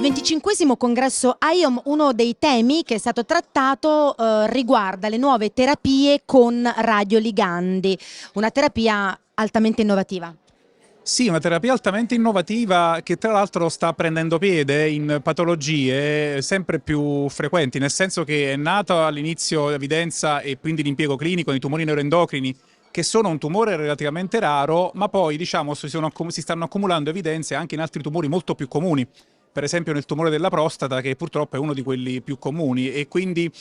25° congresso IOM, uno dei temi che è stato trattato riguarda le nuove terapie con radioligandi, una terapia altamente innovativa. Sì, una terapia altamente innovativa che tra l'altro sta prendendo piede in patologie sempre più frequenti, nel senso che è nata all'inizio l'evidenza e quindi l'impiego clinico nei tumori neuroendocrini, che sono un tumore relativamente raro, ma poi diciamo si stanno accumulando evidenze anche in altri tumori molto più comuni. Per esempio nel tumore della prostata, che purtroppo è uno di quelli più comuni, e quindi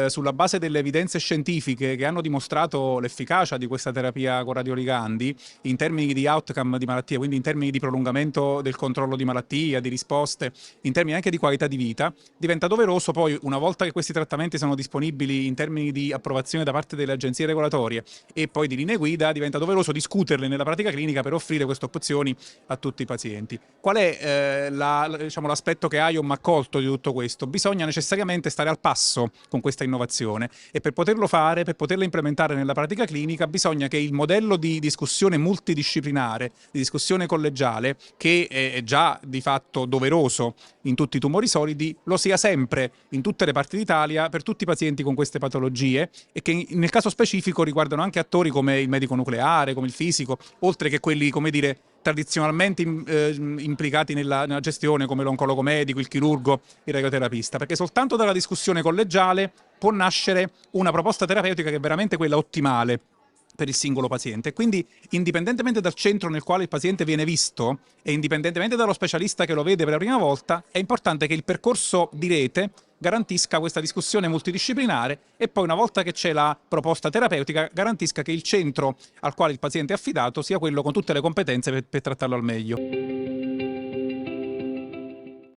sulla base delle evidenze scientifiche che hanno dimostrato l'efficacia di questa terapia con radioligandi in termini di outcome di malattia, quindi in termini di prolungamento del controllo di malattia, di risposte, in termini anche di qualità di vita, diventa doveroso poi, una volta che questi trattamenti sono disponibili in termini di approvazione da parte delle agenzie regolatorie e poi di linee guida, diventa doveroso discuterle nella pratica clinica per offrire queste opzioni a tutti i pazienti. Qual è l'aspetto che IOM ha colto di tutto questo? Bisogna necessariamente stare al passo con questa innovazione, e per poterlo fare, per poterla implementare nella pratica clinica, bisogna che il modello di discussione multidisciplinare, di discussione collegiale, che è già di fatto doveroso in tutti i tumori solidi, lo sia sempre in tutte le parti d'Italia per tutti i pazienti con queste patologie, e che nel caso specifico riguardano anche attori come il medico nucleare, come il fisico, oltre che quelli, come dire, tradizionalmente implicati nella gestione, come l'oncologo medico, il chirurgo, il radioterapista, perché soltanto dalla discussione collegiale può nascere una proposta terapeutica che è veramente quella ottimale per il singolo paziente. Quindi, indipendentemente dal centro nel quale il paziente viene visto e indipendentemente dallo specialista che lo vede per la prima volta, è importante che il percorso di rete garantisca questa discussione multidisciplinare, e poi, una volta che c'è la proposta terapeutica, garantisca che il centro al quale il paziente è affidato sia quello con tutte le competenze per trattarlo al meglio.